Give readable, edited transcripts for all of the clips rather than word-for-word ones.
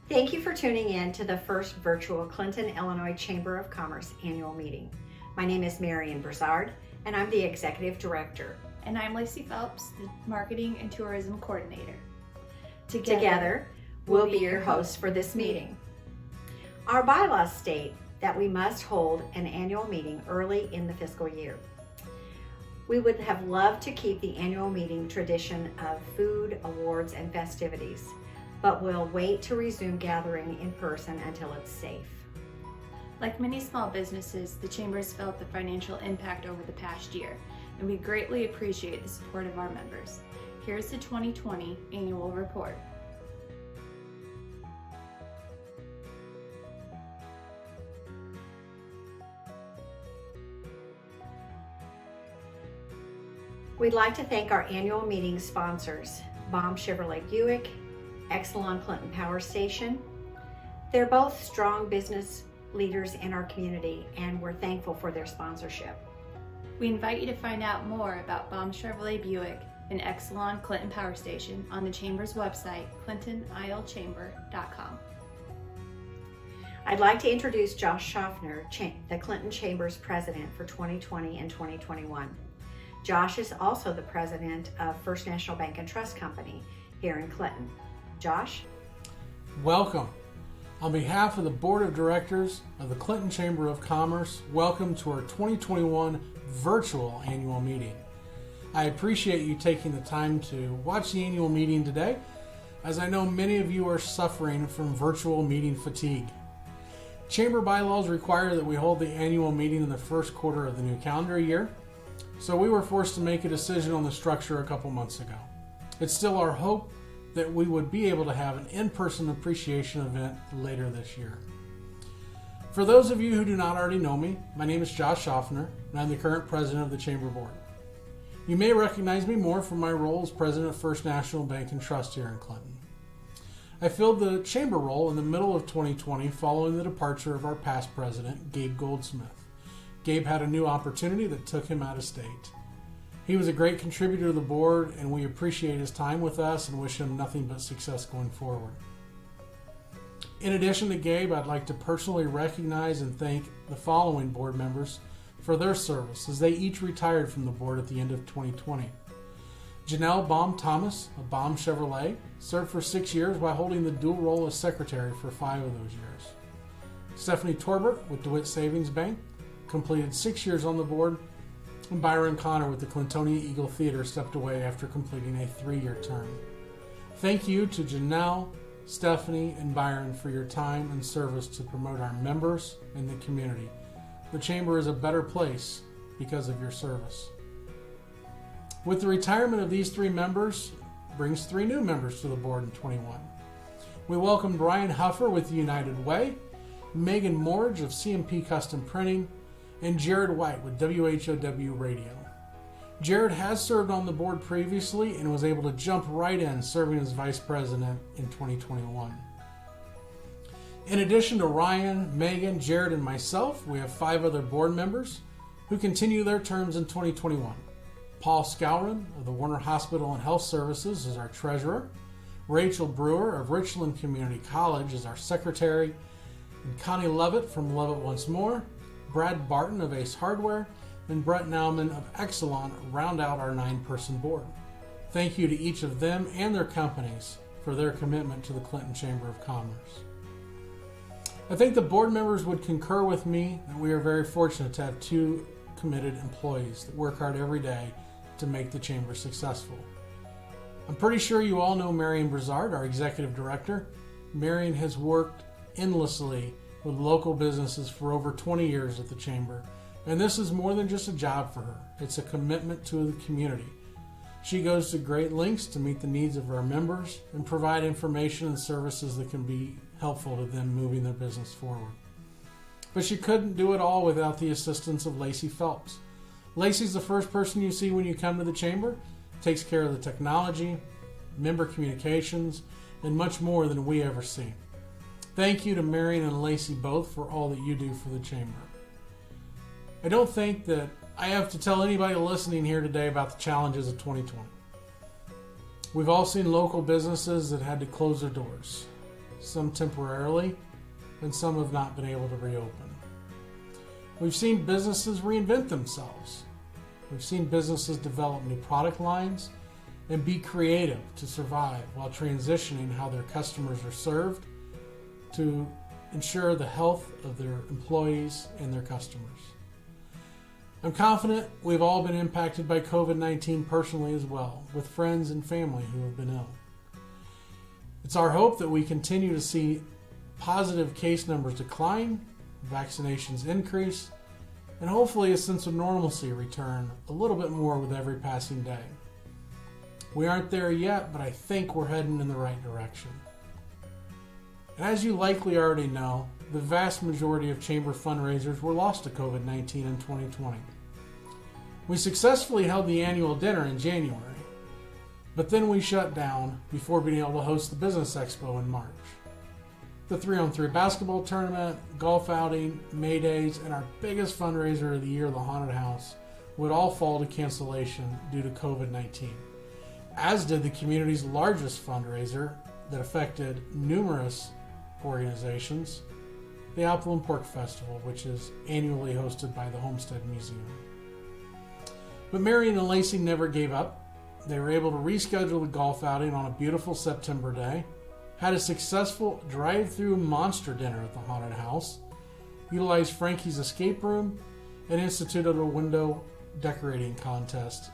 Thank you for tuning in to the first virtual Clinton, Illinois Chamber of Commerce annual meeting. My name is Marian Broussard, and I'm the Executive Director. And I'm Lacey Phelps, the Marketing and Tourism Coordinator. Together, we'll be your hosts for this meeting. Our bylaws state that we must hold an annual meeting early in the fiscal year. We would have loved to keep the annual meeting tradition of food, awards, and festivities, but we'll wait to resume gathering in person until it's safe. Like many small businesses, the Chamber has felt the financial impact over the past year, and we greatly appreciate the support of our members. Here's the 2020 Annual Report. We'd like to thank our annual meeting sponsors, Baum Chevrolet Buick, Exelon Clinton Power Station. They're both strong business leaders in our community, and we're thankful for their sponsorship. We invite you to find out more about Baum Chevrolet Buick and Exelon Clinton Power Station on the Chamber's website, clintonilchamber.com. I'd like to introduce Josh Schaffner, the Clinton Chamber's president for 2020 and 2021. Josh is also the president of First National Bank and Trust Company here in Clinton. Josh? Welcome. On behalf of the Board of Directors of the Clinton Chamber of Commerce, welcome to our 2021 virtual annual meeting. I appreciate you taking the time to watch the annual meeting today, as I know many of you are suffering from virtual meeting fatigue. Chamber bylaws require that we hold the annual meeting in the first quarter of the new calendar year, so we were forced to make a decision on the structure a couple months ago. It's still our hope that we would be able to have an in-person appreciation event later this year. For those of you who do not already know me, my name is Josh Schaffner, and I'm the current president of the Chamber Board. You may recognize me more from my role as president of First National Bank and Trust here in Clinton. I filled the Chamber role in the middle of 2020 following the departure of our past president, Gabe Goldsmith. Gabe had a new opportunity that took him out of state. He was a great contributor to the board, and we appreciate his time with us and wish him nothing but success going forward. In addition to Gabe, I'd like to personally recognize and thank the following board members for their service, as they each retired from the board at the end of 2020. Janelle Baum Thomas of Baum Chevrolet served for 6 years while holding the dual role as secretary for 5 of those years. Stephanie Torbert with DeWitt Savings Bank completed 6 years on the board, and Byron Connor with the Clintonia Eagle Theater stepped away after completing a 3-year term. Thank you to Janelle, Stephanie, and Byron for your time and service to promote our members and the community. The Chamber is a better place because of your service. With the retirement of these 3 members, brings 3 new members to the board in 21. We welcome Brian Huffer with United Way, Megan Morge of CMP Custom Printing, and Jared White with WHOW Radio. Jared has served on the board previously and was able to jump right in serving as vice president in 2021. In addition to Ryan, Megan, Jared, and myself, we have 5 other board members who continue their terms in 2021. Paul Scowron of the Warner Hospital and Health Services is our treasurer. Rachel Brewer of Richland Community College is our secretary. And Connie Lovett from Lovett Once More, Brad Barton of Ace Hardware, and Brett Nauman of Exelon round out our 9-person board. Thank you to each of them and their companies for their commitment to the Clinton Chamber of Commerce. I think the board members would concur with me that we are very fortunate to have 2 committed employees that work hard every day to make the Chamber successful. I'm pretty sure you all know Marian Broussard, our executive director. Marian has worked endlessly with local businesses for over 20 years at the Chamber, and this is more than just a job for her. It's a commitment to the community. She goes to great lengths to meet the needs of our members and provide information and services that can be helpful to them moving their business forward. But she couldn't do it all without the assistance of Lacey Phelps. Lacey's the first person you see when you come to the Chamber, takes care of the technology, member communications, and much more than we ever see. Thank you to Marian and Lacey both for all that you do for the Chamber. I don't think that I have to tell anybody listening here today about the challenges of 2020. We've all seen local businesses that had to close their doors. some temporarily, and some have not been able to reopen. We've seen businesses reinvent themselves. We've seen businesses develop new product lines and be creative to survive while transitioning how their customers are served to ensure the health of their employees and their customers. I'm confident we've all been impacted by COVID-19 personally as well, with friends and family who have been ill. It's our hope that we continue to see positive case numbers decline, vaccinations increase, and hopefully a sense of normalcy return a little bit more with every passing day. We aren't there yet, but I think we're heading in the right direction. And as you likely already know, the vast majority of Chamber fundraisers were lost to COVID-19 in 2020. We successfully held the annual dinner in January, but then we shut down before being able to host the Business Expo in March. The 3-on-3 basketball tournament, golf outing, May Days, and our biggest fundraiser of the year, the Haunted House, would all fall to cancellation due to COVID-19, as did the community's largest fundraiser that affected numerous organizations, the Apple and Pork Festival, which is annually hosted by the Homestead Museum. But Marion and Lacey never gave up. They were able to reschedule the golf outing on a beautiful September day, had a successful drive-through monster dinner at the Haunted House, utilized Frankie's escape room, and instituted a window decorating contest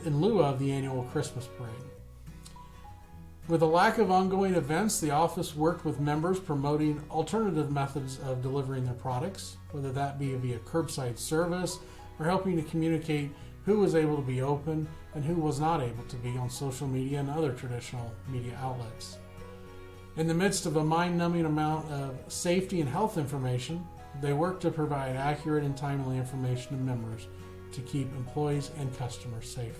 in lieu of the annual Christmas parade. With a lack of ongoing events, the office worked with members promoting alternative methods of delivering their products, whether that be via curbside service or helping to communicate who was able to be open and who was not able to be on social media and other traditional media outlets. In the midst of a mind-numbing amount of safety and health information, they worked to provide accurate and timely information to members to keep employees and customers safe.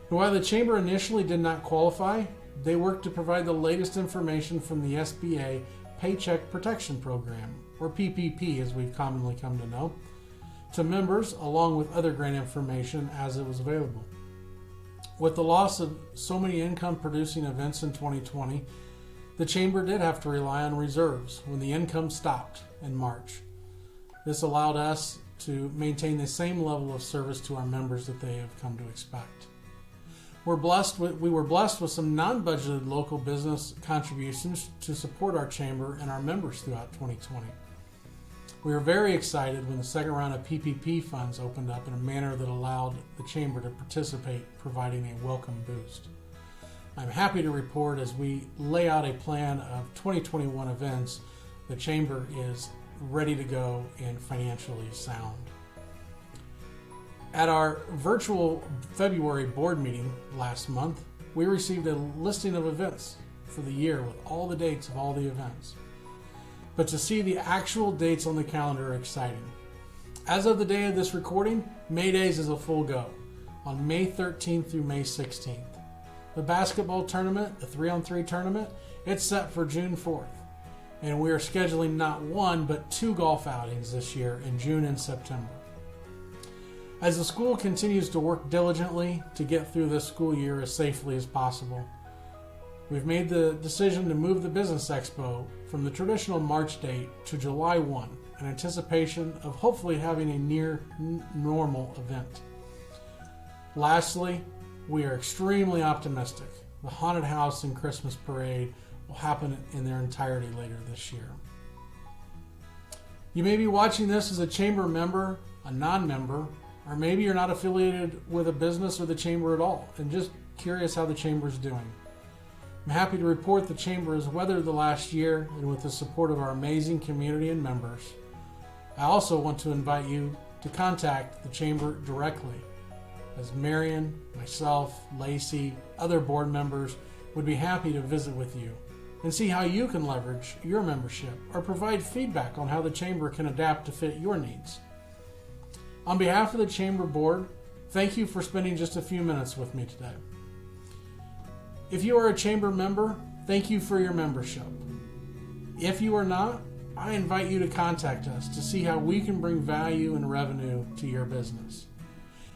And while the Chamber initially did not qualify, they worked to provide the latest information from the SBA Paycheck Protection Program, or PPP as we've commonly come to know, to members along with other grant information as it was available. With the loss of so many income-producing events in 2020, the Chamber did have to rely on reserves when the income stopped in March. This allowed us to maintain the same level of service to our members that they have come to expect. We were blessed with some non-budgeted local business contributions to support our Chamber and our members throughout 2020. We were very excited when the second round of PPP funds opened up in a manner that allowed the Chamber to participate, providing a welcome boost. I'm happy to report as we lay out a plan of 2021 events, the Chamber is ready to go and financially sound. At our virtual February board meeting last month, we received a listing of events for the year with all the dates of all the events. But to see the actual dates on the calendar are exciting. As of the day of this recording, May Days is a full go on May 13th through May 16th. The basketball tournament, the 3-on-3 tournament, it's set for June 4th. And we are scheduling not one, but 2 golf outings this year in June and September. As the school continues to work diligently to get through this school year as safely as possible, we've made the decision to move the Business Expo from the traditional March date to July 1 in anticipation of hopefully having a near normal event. Lastly, we are extremely optimistic. The Haunted House and Christmas Parade will happen in their entirety later this year. You may be watching this as a Chamber member, a non-member, or maybe you're not affiliated with a business or the Chamber at all and just curious how the Chamber is doing. I'm happy to report the Chamber has weathered the last year, and with the support of our amazing community and members, I also want to invite you to contact the Chamber directly, as Marion, myself, Lacey, other board members would be happy to visit with you and see how you can leverage your membership or provide feedback on how the Chamber can adapt to fit your needs. On behalf of the Chamber Board, thank you for spending just a few minutes with me today. If you are a Chamber member, thank you for your membership. If you are not, I invite you to contact us to see how we can bring value and revenue to your business.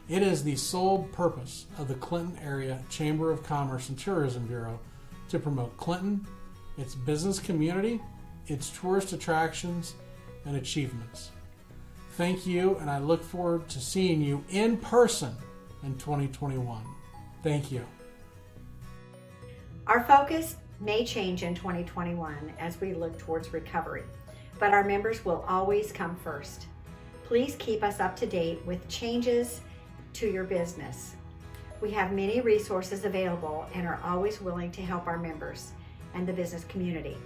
It is the sole purpose of the Clinton Area Chamber of Commerce and Tourism Bureau to promote Clinton, its business community, its tourist attractions, and achievements. Thank you, and I look forward to seeing you in person in 2021. Thank you. Our focus may change in 2021 as we look towards recovery, but our members will always come first. Please keep us up to date with changes to your business. We have many resources available and are always willing to help our members and the business community.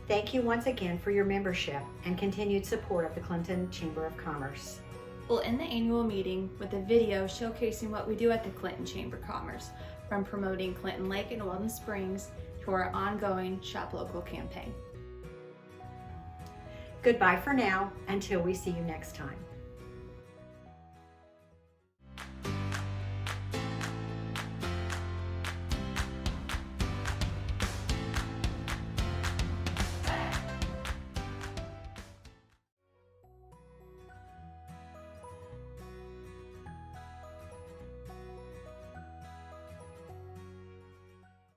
Thank you once again for your membership and continued support of the Clinton Chamber of Commerce. We'll end the annual meeting with a video showcasing what we do at the Clinton Chamber of Commerce, from promoting Clinton Lake and Weldon Springs to our ongoing Shop Local campaign. Goodbye for now, until we see you next time.